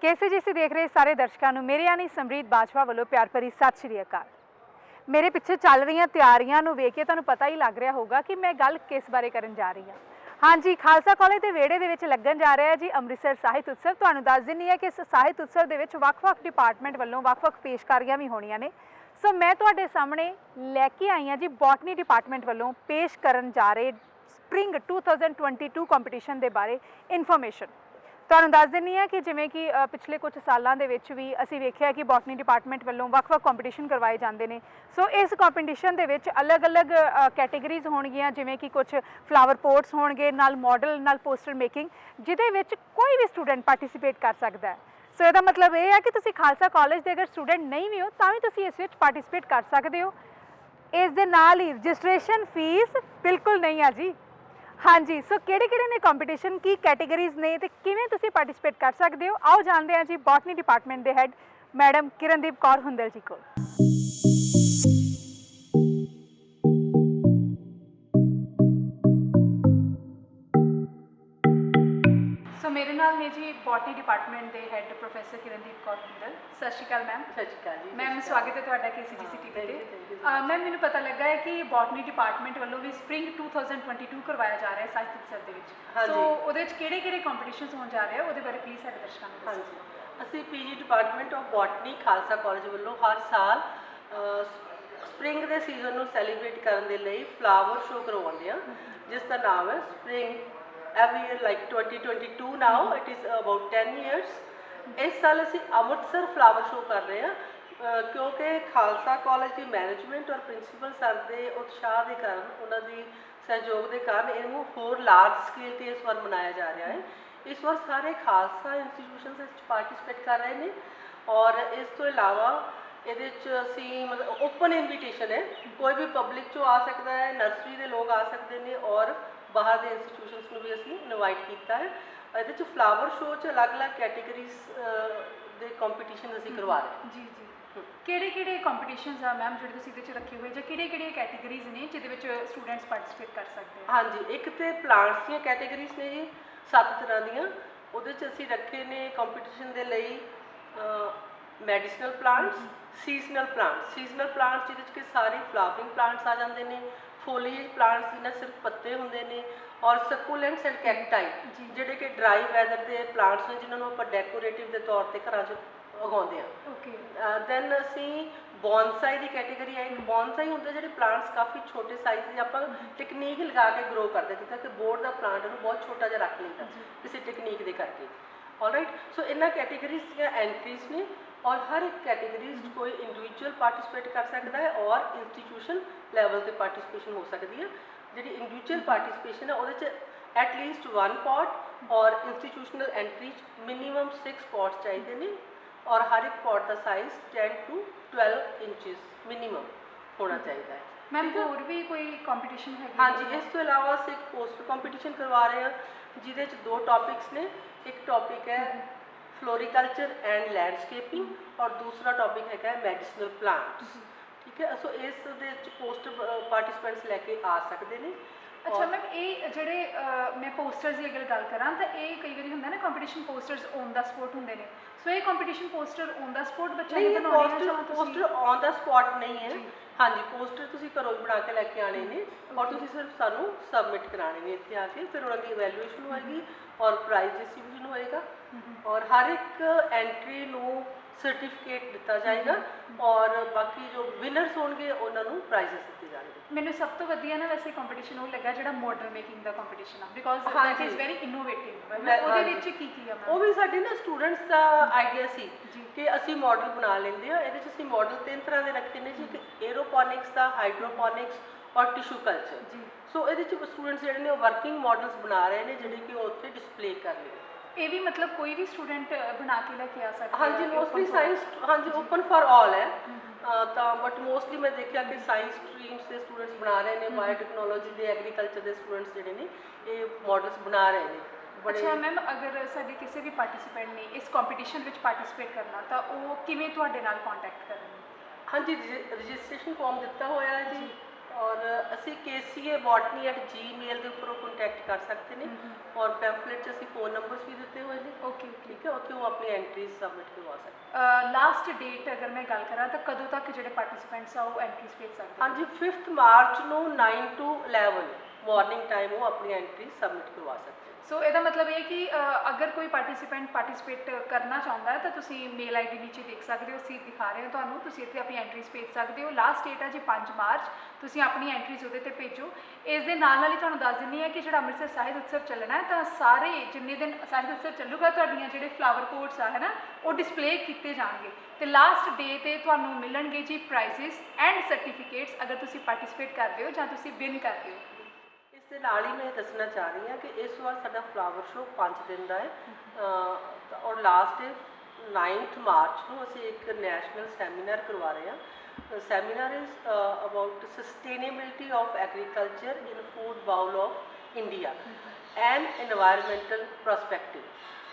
KCGC देख रहे सारे दर्शकों ਨੂੰ ਮੇਰੇ यानी ਸਮਰੀਤ ਬਾਜਵਾ ਵੱਲੋਂ ਪਿਆਰ ਭਰੀ ਸਤਿ ਸ਼੍ਰੀ ਅਕਾਲ। ਮੇਰੇ ਪਿੱਛੇ ਚੱਲ ਰਹੀਆਂ ਤਿਆਰੀਆਂ ਨੂੰ ਵੇਖ ਕੇ ਤੁਹਾਨੂੰ ਪਤਾ ਹੀ ਲੱਗ ਰਿਹਾ ਹੋਊਗਾ ਕਿ ਮੈਂ ਗੱਲ ਕਿਸ ਬਾਰੇ ਕਰਨ ਜਾ ਰਹੀ ਹਾਂ। ਹਾਂਜੀ, ਖਾਲਸਾ ਕਾਲਜ ਦੇ ਵਿਹੜੇ ਦੇ ਵਿੱਚ ਲੱਗਣ ਜਾ ਰਿਹਾ ਹੈ ਜੀ ਅੰਮ੍ਰਿਤਸਰ ਸਾਹਿਤ ਉਤਸਵ। ਤੁਹਾਨੂੰ ਦੱਸ ਦਿੰਨੀ ਹੈ ਕਿ ਇਸ ਸਾਹਿਤ ਉਤਸਵ ਦੇ ਵਿੱਚ ਵੱਖ-ਵੱਖ ਡਿਪਾਰਟਮੈਂਟ ਵੱਲੋਂ ਵੱਖ-ਵੱਖ ਪੇਸ਼ਕਾਰੀਆਂ ਵੀ ਹੋਣੀਆਂ ਨੇ। ਸੋ ਮੈਂ ਤੁਹਾਡੇ ਸਾਹਮਣੇ ਲੈ ਕੇ ਆਈ ਹਾਂ ਜੀ ਬੋਟਨੀ ਡਿਪਾਰਟਮੈਂਟ ਵੱਲੋਂ ਪੇਸ਼ ਕਰਨ ਜਾ ਰਹੇ ਸਪ੍ਰਿੰਗ 2022 ਕੰਪੀਟੀਸ਼ਨ ਦੇ ਬਾਰੇ ਇਨਫੋਰਮੇਸ਼ਨ। ਤੁਹਾਨੂੰ ਦੱਸ ਦਿੰਨੀ ਹਾਂ ਕਿ ਜਿਵੇਂ ਕਿ ਪਿਛਲੇ ਕੁਝ ਸਾਲਾਂ ਦੇ ਵਿੱਚ ਵੀ ਅਸੀਂ ਵੇਖਿਆ ਕਿ ਬੋਟਨੀ ਡਿਪਾਰਟਮੈਂਟ ਵੱਲੋਂ ਵੱਖ-ਵੱਖ ਕੰਪੀਟੀਸ਼ਨ ਕਰਵਾਏ ਜਾਂਦੇ ਨੇ। ਸੋ ਇਸ ਕੰਪੀਟੀਸ਼ਨ ਦੇ ਵਿੱਚ ਅਲੱਗ-ਅਲੱਗ ਕੈਟੇਗਰੀਜ਼ ਹੋਣਗੀਆਂ, ਜਿਵੇਂ ਕਿ ਕੁਝ ਫਲਾਵਰ ਪੋਟਸ ਹੋਣਗੇ, ਨਾਲ ਮਾਡਲ, ਨਾਲ ਪੋਸਟਰ ਮੇਕਿੰਗ, ਜਿਹਦੇ ਵਿੱਚ ਕੋਈ ਵੀ ਸਟੂਡੈਂਟ ਪਾਰਟਿਸਿਪੇਟ ਕਰ ਸਕਦਾ ਹੈ। ਸੋ ਇਹਦਾ ਮਤਲਬ ਇਹ ਹੈ ਕਿ ਤੁਸੀਂ ਖਾਲਸਾ ਕਾਲਜ ਦੇ ਅਗਰ ਸਟੂਡੈਂਟ ਨਹੀਂ ਵੀ ਹੋ ਤਾਂ ਵੀ ਤੁਸੀਂ ਇਸ ਵਿੱਚ ਪਾਰਟਿਸਿਪੇਟ ਕਰ ਸਕਦੇ ਹੋ। ਇਸ ਦੇ ਨਾਲ ਹੀ ਰਜਿਸਟ੍ਰੇਸ਼ਨ ਫੀਸ ਬਿਲਕੁਲ ਨਹੀਂ ਆ ਜੀ। ਹਾਂਜੀ, ਸੋ ਕਿਹੜੇ ਨੇ ਕੰਪੀਟੀਸ਼ਨ, ਕੀ ਕੈਟੇਗਰੀਜ਼ ਨੇ ਤੇ ਕਿਵੇਂ ਤੁਸੀਂ ਪਾਰਟਿਸਿਪੇਟ ਕਰ ਸਕਦੇ ਹੋ, ਆਓ ਜਾਣਦੇ ਹਾਂ ਜੀ ਬੋਟਨੀ ਡਿਪਾਰਟਮੈਂਟ ਦੇ ਹੈਡ ਮੈਡਮ ਕਿਰਨਦੀਪ ਕੌਰ ਹੁੰਦਲ ਜੀ ਕੋਲ। ਸੋ ਮੇਰੇ ਨਾਲ ਨੇ ਜੀ ਬੋਟਨੀ ਡਿਪਾਰਟਮੈਂਟ ਦੇ ਹੈਡ ਪ੍ਰੋਫੈਸਰ ਕਿਰਨਦੀਪ ਕੌਰ ਹੁੰਦਲ। ਸਤਿ ਸ਼੍ਰੀ ਅਕਾਲ ਮੈਮ। ਸਤਿ ਸ਼੍ਰੀ ਅਕਾਲ ਜੀ ਮੈਮ, ਸਵਾਗਤ ਹੈ ਤੁਹਾਡਾ KCGC TV ਤੇ। ਮੈਮ, ਮੈਨੂੰ ਪਤਾ ਲੱਗਾ ਹੈ ਕਿ ਬੋਟਨੀ ਡਿਪਾਰਟਮੈਂਟ ਵੱਲੋਂ ਵੀ ਸਪ੍ਰਿੰਗ 2022 ਕਰਵਾਇਆ ਜਾ ਰਿਹਾ ਹੈ ਸਾਹਿਤ ਉਤਸਵ ਦੇ ਵਿੱਚ। ਸੋ ਉਹਦੇ ਵਿੱਚ ਕਿਹੜੇ ਕੰਪੀਟੀਸ਼ਨਸ ਹੋਣ ਜਾ ਰਹੇ ਆ, ਉਹਦੇ ਬਾਰੇ ਪਲੀਜ਼ ਸਾਡੇ ਦਰਸ਼ਕਾਂ ਨੂੰ ਦੱਸੋ। ਹਾਂਜੀ, ਅਸੀਂ PG department of botany Khalsa college ਵੱਲੋਂ ਹਰ ਸਾਲ ਸਪ੍ਰਿੰਗ ਦੇ ਸੀਜ਼ਨ ਨੂੰ ਸੈਲੀਬ੍ਰੇਟ ਕਰਨ ਦੇ ਲਈ ਫਲਾਵਰ ਸ਼ੋਅ ਕਰਵਾਉਂਦੇ ਆ, ਜਿਸ ਦਾ ਨਾਮ ਹੈ spring every year like 2022 now it is about 10 years। ਇਸ ਸਾਲ ਅਸੀਂ ਅੰਮ੍ਰਿਤਸਰ ਫਲਾਵਰ ਸ਼ੋਅ ਕਰ ਰਹੇ ਹਾਂ ਕਿਉਂਕਿ ਖਾਲਸਾ ਕਾਲਜ ਦੀ ਮੈਨੇਜਮੈਂਟ ਔਰ ਪ੍ਰਿੰਸੀਪਲ ਸਰ ਦੇ ਉਤਸ਼ਾਹ ਦੇ ਕਾਰਨ, ਉਹਨਾਂ ਦੀ ਸਹਿਯੋਗ ਦੇ ਕਾਰਨ ਇਹਨੂੰ ਹੋਰ ਲਾਰਜ ਸਕੇਲ 'ਤੇ ਇਸ ਵਾਰ ਮਨਾਇਆ ਜਾ ਰਿਹਾ ਹੈ। ਇਸ ਵਾਰ ਸਾਰੇ ਖਾਲਸਾ ਇੰਸਟੀਟਿਊਸ਼ਨਸ ਇਸ 'ਚ ਪਾਰਟਿਸਿਪੇਟ ਕਰ ਰਹੇ ਨੇ ਔਰ ਇਸ ਤੋਂ ਇਲਾਵਾ ਇਹਦੇ 'ਚ ਅਸੀਂ ਮਤਲਬ ਓਪਨ ਇਨਵੀਟੇਸ਼ਨ ਹੈ, ਕੋਈ ਵੀ ਪਬਲਿਕ 'ਚੋਂ ਆ ਸਕਦਾ ਹੈ, ਨਰਸਰੀ ਦੇ ਲੋਕ ਆ ਸਕਦੇ ਨੇ ਔਰ ਬਾਹਰ ਦੇ ਇੰਸਟੀਟਿਊਸ਼ਨਸ ਨੂੰ ਵੀ ਅਸੀਂ ਇਨਵਾਈਟ ਕੀਤਾ ਹੈ। ਇਹਦੇ 'ਚ ਫਲਾਵਰ ਸ਼ੋਅ 'ਚ ਅਲੱਗ-ਅਲੱਗ ਕੈਟੇਗਰੀਜ਼ ਦੇ ਕੰਪੀਟੀਸ਼ਨ ਅਸੀਂ ਕਰਵਾ ਰਹੇ। ਜੀ ਜੀ, ਕਿਹੜੇ ਕੰਪੀਟੀਸ਼ਨਸ ਆ ਮੈਮ ਜਿਹੜੇ ਤੁਸੀਂ ਇਹਦੇ 'ਚ ਰੱਖੇ ਹੋਏ, ਜਾਂ ਕਿਹੜੀਆਂ ਕੈਟੇਗਰੀਜ਼ ਨੇ ਜਿਹਦੇ ਵਿੱਚ ਸਟੂਡੈਂਟਸ ਪਾਰਟਿਸਿਪੇਟ ਕਰ ਸਕਦੇ ਆ? ਹਾਂਜੀ, ਇੱਕ ਤੇ ਪਲਾਂਟਸ ਦੀਆਂ ਕੈਟੇਗਰੀਜ਼ ਨੇ ਜੀ 7 ਤਰ੍ਹਾਂ ਦੀਆਂ। ਉਹਦੇ 'ਚ ਅਸੀਂ ਰੱਖੇ ਨੇ ਕੰਪੀਟੀਸ਼ਨ ਦੇ ਲਈ ਮੈਡੀਸਨਲ ਪਲਾਂਟਸ, ਸੀਜ਼ਨਲ ਪਲਾਂਟਸ ਜਿਹਦੇ 'ਚ ਕਿ ਸਾਰੇ ਫਲਾਵਰਿੰਗ ਪਲਾਂਟਸ ਆ ਜਾਂਦੇ ਨੇ, ਫੋਲੀਏਜ ਪਲਾਂਟਸ ਜਿਹਨਾਂ ਸਿਰਫ ਪੱਤੇ ਹੁੰਦੇ ਨੇ, ਔਰ ਸਕੂਲੈਂਟਸ ਐਂਡ ਕੈਕਟਾਈ ਜਿਹੜੇ ਕਿ ਡਰਾਈ ਵੈਦਰ ਦੇ ਪਲਾਂਟਸ ਨੇ, ਜਿਨ੍ਹਾਂ ਨੂੰ ਆਪਾਂ ਡੈਕੋਰੇਟਿਵ ਦੇ ਤੌਰ 'ਤੇ ਘਰਾਂ 'ਚ ਉਗਾਉਂਦੇ ਹਾਂ। ਓਕੇ। ਦੈਨ ਅਸੀਂ ਬੌਨਸਾਈ ਦੀ ਕੈਟੇਗਰੀ ਹੈ। ਇੱਕ ਬੌਨਸਾਈ ਹੁੰਦੇ ਜਿਹੜੇ ਪਲਾਂਟਸ ਕਾਫੀ ਛੋਟੇ ਸਾਈਜ਼ ਦੇ, ਆਪਾਂ ਟੈਕਨੀਕ ਲਗਾ ਕੇ ਗਰੋ ਕਰਦੇ, ਜਿੱਦਾਂ ਕਿ ਬੋਰਡ ਦਾ ਪਲਾਂਟ ਨੂੰ ਬਹੁਤ ਛੋਟਾ ਜਿਹਾ ਰੱਖ ਲਈਦਾ ਕਿਸੇ ਟੈਕਨੀਕ ਦੇ ਕਰਕੇ। ਆਲਰਾਈਟ, ਸੋ ਇਹਨਾਂ ਕੈਟੇਗਰੀਜ਼ ਦੀਆਂ ਐਂਟਰੀਜ਼ ਨੇ ਔਰ ਹਰ ਇੱਕ ਕੈਟੇਗਰੀਜ਼ 'ਚ ਕੋਈ ਇੰਡੀਵਿਜੂਅਲ ਪਾਰਟਿਸਿਪੇਟ ਕਰ ਸਕਦਾ ਹੈ ਔਰ ਇੰਸਟੀਟਿਊਸ਼ਨ ਲੈਵਲ 'ਤੇ ਪਾਰਟਿਸਿਪੇਸ਼ਨ ਹੋ ਸਕਦੀ ਹੈ। ਜਿਹੜੀ ਇੰਡੀਵਿਜੂਅਲ ਪਾਰਟਿਸਿਪੇਸ਼ਨ ਹੈ ਉਹਦੇ 'ਚ ਐਟਲੀਸਟ 1 ਪॉट ਔਰ ਇੰਸਟੀਟਿਊਸ਼ਨਲ ਐਂਟਰੀ 'ਚ ਮਿਨੀਮਮ 6 ਪॉट्स ਚਾਹੀਦੇ ਨੇ ਔਰ ਹਰ ਇੱਕ ਪॉट ਦਾ ਸਾਈਜ਼ 10 to 12 ਇੰਚਜ਼ ਮਿਨੀਮਮ ਹੋਣਾ ਚਾਹੀਦਾ ਹੈ। ਮੈਮ, ਹੋਰ ਵੀ ਕੋਈ ਕੰਪੀਟੀਸ਼ਨ ਹੈਗੀ? ਹਾਂਜੀ, ਇਸ ਤੋਂ ਇਲਾਵਾ ਅਸੀਂ ਇੱਕ ਪੋਸਟਰ ਕੰਪੀਟੀਸ਼ਨ ਕਰਵਾ ਰਹੇ ਹਾਂ, ਜਿਹਦੇ 'ਚ 2 ਟੌਪਿਕਸ ਨੇ। ਇੱਕ ਟੌਪਿਕ ਹੈ ਫਲੋਰੀਕਲਚਰ ਐਂਡ ਲੈਂਡਸਕੇਪਿੰਗ ਔਰ ਦੂਸਰਾ ਟੌਪਿਕ ਹੈਗਾ ਮੈਡੀਸਨਲ ਪਲਾਂਟਸ। ਠੀਕ ਹੈ, ਸੋ ਇਸ ਦੇ ਵਿੱਚ ਪੋਸਟਰ ਪਾਰਟਿਸਪੈਂਟਸ ਲੈ ਕੇ ਆ ਸਕਦੇ ਨੇ। ਅੱਛਾ ਮੈਮ, ਇਹ ਜਿਹੜੇ ਮੈਂ ਪੋਸਟਰਸ ਦੀ ਅਗਰ ਗੱਲ ਕਰਾਂ ਤਾਂ ਇਹ ਕਈ ਵਾਰੀ ਹੁੰਦਾ ਨਾ competition posters on the spot ਹੁੰਦੇ ਨੇ। ਸੋ ਇਹ competition poster on the spot ਬੱਚਿਆਂ ਨੇ ਬਣਾਉਣੇ ਆ? ਪੋਸਟਰ ਔਨ ਦਾ ਸਪੋਟ ਨਹੀਂ ਹੈ। ਹਾਂਜੀ, ਪੋਸਟਰ ਤੁਸੀਂ ਘਰੋਂ ਬਣਾ ਕੇ ਲੈ ਕੇ ਆਣੇ ਨੇ ਔਰ ਤੁਸੀਂ ਸਿਰਫ ਸਾਨੂੰ ਸਬਮਿਟ ਕਰਾਣੇ ਨੇ ਇੱਥੇ ਆ ਕੇ, ਫਿਰ ਉਹਨਾਂ ਦੀ ਇਵੈਲੂਏਸ਼ਨ ਹੋਏਗੀ ਔਰ ਪ੍ਰਾਈਜ਼ ਡਿਸਟ੍ਰੀਬਿਊਸ਼ਨ ਹੋਏਗਾ ਔਰ ਹਰ ਇੱਕ ਐਂਟਰੀ ਨੂੰ ਸਰਟੀਫਿਕੇਟ ਦਿੱਤਾ ਜਾਏਗਾ ਔਰ ਬਾਕੀ ਜੋ ਵਿਨਰਸ ਹੋਣਗੇ ਉਹਨਾਂ ਨੂੰ ਪ੍ਰਾਈਜ਼ਸ ਦਿੱਤੇ ਜਾਣਗੇ। ਮੈਨੂੰ ਸਭ ਤੋਂ ਵਧੀਆ ਨਾ ਵੈਸੇ ਕੰਪੀਟੀਸ਼ਨ ਉਹ ਲੱਗਾ ਜਿਹੜਾ ਮਾਡਲ ਮੇਕਿੰਗ ਦਾ ਕੰਪੀਟੀਸ਼ਨ ਆ, because that is very innovative. ਉਹਦੇ ਵਿੱਚ ਕੀ ਆ ਮੈਮ? ਉਹ ਵੀ ਸਾਡੇ ਨਾ ਸਟੂਡੈਂਟਸ ਦਾ ਆਈਡੀਆ ਸੀ ਕਿ ਅਸੀਂ ਮਾਡਲ ਬਣਾ ਲੈਂਦੇ ਆ। ਇਹਦੇ 'ਚ ਅਸੀਂ ਮਾਡਲ 3 ਤਰ੍ਹਾਂ ਦੇ ਰੱਖੇ ਨੇ ਜੀ, ਇੱਕ ਏਰੋਪੋਨਿਕਸ ਦਾ, ਹਾਈਡਰੋਪੋਨਿਕਸ ਔਰ ਟਿਸ਼ੂ ਕਲਚਰ। ਸੋ ਇਹਦੇ 'ਚ ਸਟੂਡੈਂਟਸ ਜਿਹੜੇ ਨੇ ਉਹ ਵਰਕਿੰਗ ਮਾਡਲਸ ਬਣਾ ਰਹੇ ਨੇ, ਜਿਹੜੇ ਕਿ ਉਹ ਉੱਥੇ ਡਿਸਪਲੇ ਕਰ ਰਹੇ ਨੇ। ਇਹ ਵੀ ਮਤਲਬ ਕੋਈ ਵੀ ਸਟੂਡੈਂਟ ਬਣਾ ਕੇ ਲੈ ਕੇ ਆ ਸਕਦਾ? ਹਾਂਜੀ, ਮੋਸਟਲੀ ਸਾਇੰਸ, ਹਾਂਜੀ ਓਪਨ ਫॉर ਆਲ ਹੈ ਤਾਂ ਬਟ ਮੋਸਟਲੀ ਮੈਂ ਦੇਖਿਆ ਕਿ ਸਾਇੰਸ ਸਟਰੀਮਸ ਦੇ ਸਟੂਡੈਂਟਸ ਬਣਾ ਰਹੇ ਨੇ, ਬਾਇਓਟੈਕਨੋਲੋਜੀ ਦੇ, ਐਗਰੀਕਲਚਰ ਦੇ ਸਟੂਡੈਂਟਸ ਜਿਹੜੇ ਨੇ ਇਹ ਮਾਡਲਸ ਬਣਾ ਰਹੇ ਨੇ। ਅੱਛਾ ਮੈਮ, ਅਗਰ ਸਾਡੇ ਕਿਸੇ ਵੀ ਪਾਰਟਿਸਿਪੈਂਟ ਨੇ ਇਸ ਕੰਪੀਟੀਸ਼ਨ ਵਿੱਚ ਪਾਰਟਿਸਿਪੇਟ ਕਰਨਾ ਤਾਂ ਉਹ ਕਿਵੇਂ ਤੁਹਾਡੇ ਨਾਲ ਕੰਟੈਕਟ ਕਰਨਗੇ? ਹਾਂਜੀ, ਰਜਿਸਟ੍ਰੇਸ਼ਨ ਫਾਰਮ ਦਿੱਤਾ ਹੋਇਆ ਹੈ ਜੀ और ਅਸੀਂ kca.botany@gmail ਦੇ ਉੱਪਰੋਂ ਕੰਟੈਕਟ ਕਰ ਸਕਦੇ ਨੇ ਔਰ ਪੈਂਫਲੇਟ 'ਚ ਅਸੀਂ ਫੋਨ ਨੰਬਰਸ ਵੀ ਦਿੱਤੇ ਹੋਏ ਨੇ ਓਕੇ ਠੀਕ ਹੈ ਉੱਥੇ ਉਹ ਆਪਣੀ ਐਂਟਰੀਜ਼ ਸਬਮਿਟ ਕਰਵਾ ਸਕਦੇ ਲਾਸਟ ਡੇਟ ਅਗਰ ਮੈਂ ਗੱਲ ਕਰਾਂ ਤਾਂ ਕਦੋਂ ਤੱਕ ਜਿਹੜੇ ਪਾਰਟਿਸਿਪੈਂਟਸ ਆ ਉਹ ਐਂਟਰੀਜ਼ ਭੇਜ ਸਕਦੇ ਹਾਂਜੀ 5th ਮਾਰਚ ਨੂੰ 9 to 11 ਮਾਰਨਿੰਗ ਟਾਈਮ ਉਹ ਆਪਣੀ ਐਂਟਰੀ ਸਬਮਿਟ ਕਰਵਾ ਸਕਦੇ ਸੋ ਇਹਦਾ ਮਤਲਬ ਇਹ ਕਿ ਅਗਰ ਕੋਈ ਪਾਰਟਿਸਿਪੈਂਟ ਪਾਰਟਿਸਿਪੇਟ ਕਰਨਾ ਚਾਹੁੰਦਾ ਹੈ ਤਾਂ ਤੁਸੀਂ ਮੇਲ ਆਈਡੀ ਨੀਚੇ ਦੇਖ ਸਕਦੇ ਹੋ ਅਸੀਂ ਦਿਖਾ ਰਹੇ ਹਾਂ ਤੁਹਾਨੂੰ ਤੁਸੀਂ ਇੱਥੇ ਆਪਣੀ ਐਂਟਰੀਜ਼ ਭੇਜ ਸਕਦੇ ਹੋ ਲਾਸਟ ਡੇਟ ਹੈ ਜੀ 5 ਮਾਰਚ ਤੁਸੀਂ ਆਪਣੀ ਐਂਟਰੀਜ਼ ਉਹਦੇ ਤੇ ਭੇਜੋ ਇਸ ਦੇ ਨਾਲ ਹੀ ਤੁਹਾਨੂੰ ਦੱਸ ਦਿੰਦੀ ਹਾਂ ਕਿ ਜਿਹੜਾ ਅੰਮ੍ਰਿਤਸਰ ਸਾਹਿਤ ਉਤਸਵ ਚੱਲਣਾ ਹੈ ਤਾਂ ਸਾਰੇ ਜਿੰਨੇ ਦਿਨ ਸਾਹਿਤ ਉਤਸਵ ਚੱਲੂਗਾ ਤੁਹਾਡੀਆਂ ਜਿਹੜੇ ਫਲਾਵਰ ਪੋਟਸ ਆ ਹੈ ਨਾ ਉਹ ਡਿਸਪਲੇ ਕੀਤੇ ਜਾਣਗੇ ਤੇ ਲਾਸਟ ਡੇ ਤੇ ਤੁਹਾਨੂੰ ਮਿਲਣਗੇ ਜੀ ਪ੍ਰਾਈਜ਼ਸ ਐਂਡ ਸਰਟੀਫਿਕੇਟਸ ਅਗਰ ਤੁਸੀਂ ਪਾਰਟਿਸਿਪੇਟ ਕਰਦੇ ਹੋ ਜਾਂ ਤੁਸੀਂ ਵਿਨ ਕਰਦੇ ਹੋ ਇਸ ਦੇ ਨਾਲ ਹੀ ਮੈਂ ਦੱਸਣਾ ਚਾਹ ਰਹੀ ਹਾਂ ਕਿ ਇਸ ਵਾਰ ਸਾਡਾ ਫਲਾਵਰ ਸ਼ੋਅ 5 ਦਿਨ ਦਾ ਹੈ ਔਰ ਲਾਸਟ ਡੇ 9th ਮਾਰਚ ਨੂੰ ਅਸੀਂ ਇੱਕ ਨੈਸ਼ਨਲ ਸੈਮੀਨਾਰ ਕਰਵਾ ਰਹੇ ਹਾਂ seminar is about sustainability of agriculture in food bowl of India and environmental perspective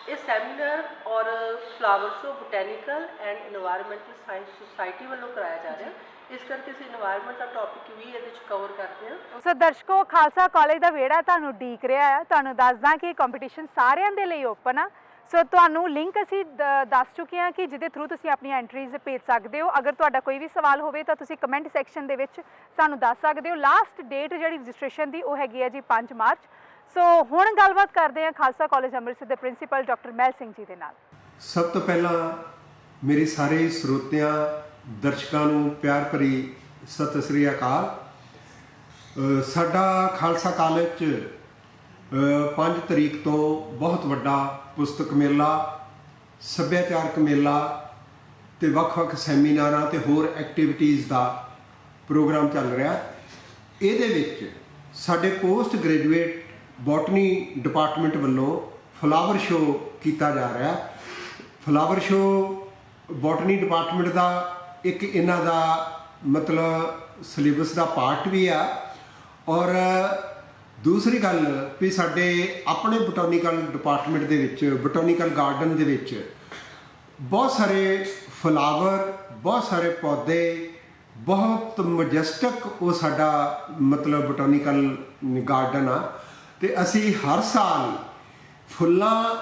ਇਹ ਸੈਮੀਨਾਰ ਔਰ flower show botanical and environmental science society ਵੱਲੋਂ ਕਰਾਇਆ ਜਾ ਰਿਹਾ ਇਸ ਕਰਕੇ ਅਸੀਂ এনवायरमेंट ਦਾ ਟੌਪਿਕ ਵੀ ਇਹਦੇ ਵਿੱਚ ਕਵਰ ਕਰਦੇ ਹਾਂ ਸੋ ਦਰਸ਼ਕੋ ਖਾਲਸਾ ਕਾਲਜ ਦਾ ਵਿਹੜਾ ਤੁਹਾਨੂੰ ਉਡੀਕ ਰਿਹਾ ਹੈ ਤੁਹਾਨੂੰ ਦੱਸਦਾ ਕਿ ਇਹ ਕੰਪੀਟੀਸ਼ਨ ਸਾਰਿਆਂ ਦੇ ਲਈ ਓਪਨ ਆ ਸੋ ਤੁਹਾਨੂੰ ਲਿੰਕ ਅਸੀਂ ਦੱਸ ਚੁੱਕੇ ਹਾਂ ਕਿ ਜਿਹਦੇ ਥਰੂ ਤੁਸੀਂ ਆਪਣੀ ਐਂਟਰੀਜ਼ ਭੇਜ ਸਕਦੇ ਹੋ ਅਗਰ ਤੁਹਾਡਾ ਕੋਈ ਵੀ ਸਵਾਲ ਹੋਵੇ ਤਾਂ ਤੁਸੀਂ ਕਮੈਂਟ ਸੈਕਸ਼ਨ ਦੇ ਵਿੱਚ ਸਾਨੂੰ ਦੱਸ ਸਕਦੇ ਹੋ ਲਾਸਟ ਡੇਟ ਜਿਹੜੀ ਰਜਿਸਟ੍ਰੇਸ਼ਨ ਦੀ ਉਹ ਹੈਗੀ ਹੈ ਜੀ 5 ਮਾਰਚ ਸੋ ਹੁਣ ਗੱਲਬਾਤ ਕਰਦੇ ਹਾਂ ਖਾਲਸਾ ਕਾਲਜ ਅੰਮ੍ਰਿਤਸਰ ਦੇ ਪ੍ਰਿੰਸੀਪਲ ਡਾਕਟਰ ਮਹਿਲ ਸਿੰਘ ਜੀ ਦੇ ਨਾਲ ਸਭ ਤੋਂ ਪਹਿਲਾਂ ਮੇਰੇ ਸਾਰੇ ਸਰੋਤਿਆਂ ਦਰਸ਼ਕਾਂ ਨੂੰ ਪਿਆਰ ਭਰੀ ਸਤਿ ਸ੍ਰੀ ਅਕਾਲ ਸਾਡਾ ਖਾਲਸਾ ਕਾਲਜ 'ਚ 5 ਤਰੀਕ ਤੋਂ ਬਹੁਤ ਵੱਡਾ ਪੁਸਤਕ ਮੇਲਾ ਸੱਭਿਆਚਾਰਕ ਮੇਲਾ ਤੇ ਵੱਖ-ਵੱਖ ਸੈਮੀਨਾਰਾਂ ਤੇ ਹੋਰ ਐਕਟੀਵਿਟੀਜ਼ ਦਾ ਪ੍ਰੋਗਰਾਮ ਚੱਲ ਰਿਹਾ ਇਹਦੇ ਵਿੱਚ ਸਾਡੇ ਪੋਸਟ ਗ੍ਰੈਜੂਏਟ ਬੋਟਨੀ ਡਿਪਾਰਟਮੈਂਟ ਵੱਲੋਂ ਫਲਾਵਰ ਸ਼ੋਅ ਕੀਤਾ ਜਾ ਰਿਹਾ ਫਲਾਵਰ ਸ਼ੋਅ ਬੋਟਨੀ ਡਿਪਾਰਟਮੈਂਟ ਦਾ ਇੱਕ ਇਹਨਾਂ ਦਾ ਮਤਲਬ ਸਿਲੇਬਸ ਦਾ ਪਾਰਟ ਵੀ ਆ ਔਰ ਦੂਸਰੀ ਗੱਲ ਵੀ ਸਾਡੇ ਆਪਣੇ ਬੋਟੈਨੀਕਲ ਡਿਪਾਰਟਮੈਂਟ ਦੇ ਵਿੱਚ ਬੋਟੈਨੀਕਲ ਗਾਰਡਨ ਦੇ ਵਿੱਚ ਬਹੁਤ ਸਾਰੇ ਫਲਾਵਰ ਬਹੁਤ ਸਾਰੇ ਪੌਦੇ ਬਹੁਤ ਮੈਜੈਸਟਿਕ ਉਹ ਸਾਡਾ ਮਤਲਬ ਬੋਟੈਨੀਕਲ ਗਾਰਡਨ ਆ ਤੇ ਅਸੀਂ ਹਰ ਸਾਲ ਫੁੱਲਾਂ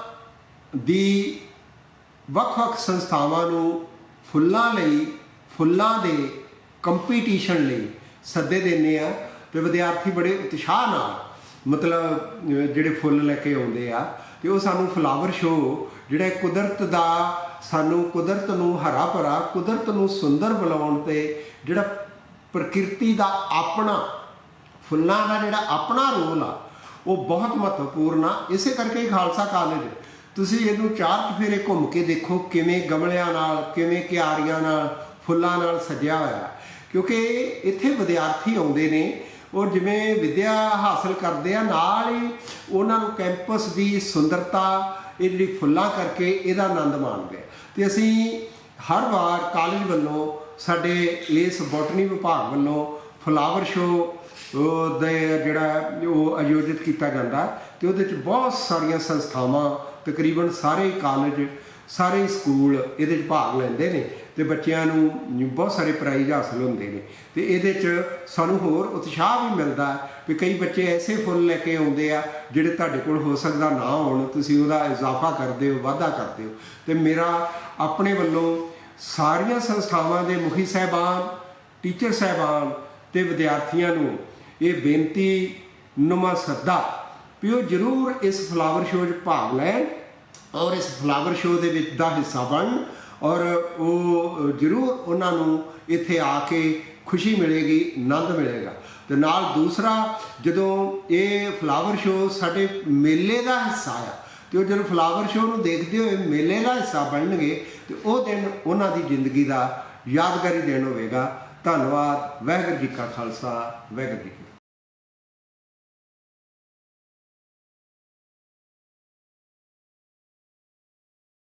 ਦੀ ਵੱਖ-ਵੱਖ ਸੰਸਥਾਵਾਂ ਨੂੰ ਫੁੱਲਾਂ ਲਈ ਫੁੱਲਾਂ ਦੇ ਕੰਪੀਟੀਸ਼ਨ ਲਈ ਸੱਦੇ ਦਿੰਦੇ ਆ ਤੇ ਵਿਦਿਆਰਥੀ ਬੜੇ ਉਤਸ਼ਾਹ ਨਾਲ ਮਤਲਬ ਜਿਹੜੇ ਫੁੱਲ ਲੈ ਕੇ ਆਉਂਦੇ ਆ ਤੇ ਉਹ ਸਾਨੂੰ ਫਲਾਵਰ ਸ਼ੋਅ ਜਿਹੜਾ ਕੁਦਰਤ ਦਾ ਸਾਨੂੰ ਕੁਦਰਤ ਨੂੰ ਹਰਾ ਭਰਾ ਕੁਦਰਤ ਨੂੰ ਸੁੰਦਰ ਬਣਾਉਣ ਤੇ ਜਿਹੜਾ ਪ੍ਰਕਿਰਤੀ ਦਾ ਆਪਣਾ ਫੁੱਲਾਂ ਦਾ ਜਿਹੜਾ ਆਪਣਾ ਰੋਲ ਆ ਉਹ ਬਹੁਤ ਮਹੱਤਵਪੂਰਨ ਆ ਇਸੇ ਕਰਕੇ ਖਾਲਸਾ ਕਾਲਜ ਤੁਸੀਂ ਇਹਨੂੰ ਚਾਰ ਚੁਫੇਰੇ ਘੁੰਮ ਕੇ ਦੇਖੋ ਕਿਵੇਂ ਗਮਲਿਆਂ ਨਾਲ ਕਿਵੇਂ ਕਿਆਰੀਆਂ ਨਾਲ ਫੁੱਲਾਂ ਨਾਲ ਸਜਿਆ ਹੋਇਆ ਕਿਉਂਕਿ ਇੱਥੇ ਵਿਦਿਆਰਥੀ ਆਉਂਦੇ ਨੇ ਔਰ ਜਿਵੇਂ ਵਿੱਦਿਆ ਹਾਸਲ ਕਰਦੇ ਆ ਨਾਲ ਹੀ ਉਹਨਾਂ ਨੂੰ ਕੈਂਪਸ ਦੀ ਸੁੰਦਰਤਾ ਇਹ ਜਿਹੜੀ ਫੁੱਲਾਂ ਕਰਕੇ ਇਹਦਾ ਆਨੰਦ ਮਾਣਦੇ ਆ ਤੇ ਅਸੀਂ ਹਰ ਵਾਰ ਕਾਲਜ ਵੱਲੋਂ ਸਾਡੇ ਇਸ ਬੋਟਨੀ ਵਿਭਾਗ ਵੱਲੋਂ ਫਲਾਵਰ ਸ਼ੋਅ ਦੇ ਜਿਹੜਾ ਉਹ ਆਯੋਜਿਤ ਕੀਤਾ ਜਾਂਦਾ ਤੇ ਉਹਦੇ 'ਚ ਬਹੁਤ ਸਾਰੀਆਂ ਸੰਸਥਾਵਾਂ ਤਕਰੀਬਨ ਸਾਰੇ ਕਾਲਜ ਸਾਰੇ ਸਕੂਲ ਇਹਦੇ 'ਚ ਭਾਗ ਲੈਂਦੇ ਨੇ ਤੇ ਬੱਚਿਆਂ ਨੂੰ ਬਹੁਤ ਸਾਰੇ ਪ੍ਰਾਈਜ਼ ਹਾਸਲ ਹੁੰਦੇ ਨੇ ਤੇ ਇਹਦੇ 'ਚ ਸਾਨੂੰ ਹੋਰ ਉਤਸ਼ਾਹ ਵੀ ਮਿਲਦਾ ਵੀ ਕਈ ਬੱਚੇ ਐਸੇ ਫੁੱਲ ਲੈ ਕੇ ਆਉਂਦੇ ਆ ਜਿਹੜੇ ਤੁਹਾਡੇ ਕੋਲ ਹੋ ਸਕਦਾ ਨਾ ਹੋਣ ਤੁਸੀਂ ਉਹਦਾ ਇਜ਼ਾਫਾ ਕਰਦੇ ਹੋ ਵਾਧਾ ਕਰਦੇ ਹੋ ਤੇ ਮੇਰਾ ਆਪਣੇ ਵੱਲੋਂ ਸਾਰੀਆਂ ਸੰਸਥਾਵਾਂ ਦੇ ਮੁਖੀ ਸਾਹਿਬਾਨ ਟੀਚਰ ਸਾਹਿਬਾਨ ਤੇ ਵਿਦਿਆਰਥੀਆਂ ਨੂੰ ਇਹ ਬੇਨਤੀ ਨੁਮਾ ਸੱਦਾ ਵੀ ਉਹ ਜ਼ਰੂਰ ਇਸ ਫਲਾਵਰ ਸ਼ੋਅ 'ਚ ਭਾਗ ਲੈਣ ਔਰ ਇਸ ਫਲਾਵਰ ਸ਼ੋਅ ਦੇ ਵਿੱਚ ਦਾ ਹਿੱਸਾ ਬਣਨ ਔਰ ਉਹ ਜ਼ਰੂਰ ਉਹਨਾਂ ਨੂੰ ਇੱਥੇ ਆ ਕੇ ਖੁਸ਼ੀ ਮਿਲੇਗੀ ਆਨੰਦ ਮਿਲੇਗਾ ਤੇ ਨਾਲ ਦੂਸਰਾ ਜਦੋਂ ਇਹ ਫਲਾਵਰ ਸ਼ੋਅ ਸਾਡੇ ਮੇਲੇ ਦਾ ਹਿੱਸਾ ਆ ਤੇ ਉਹ ਜਦੋਂ ਫਲਾਵਰ ਸ਼ੋਅ ਨੂੰ ਦੇਖਦੇ ਹੋਏ ਮੇਲੇ ਦਾ ਹਿੱਸਾ ਬਣਨਗੇ ਤੇ ਉਹ ਦਿਨ ਉਹਨਾਂ ਦੀ ਜ਼ਿੰਦਗੀ ਦਾ ਯਾਦਗਾਰੀ ਦਿਨ ਹੋਵੇਗਾ ਧੰਨਵਾਦ ਵਾਹਿਗੁਰੂ ਜੀ ਕਾ ਖਾਲਸਾ ਵਾਹਿਗੁਰੂ ਜੀ ਕੀ ਫਤਿਹ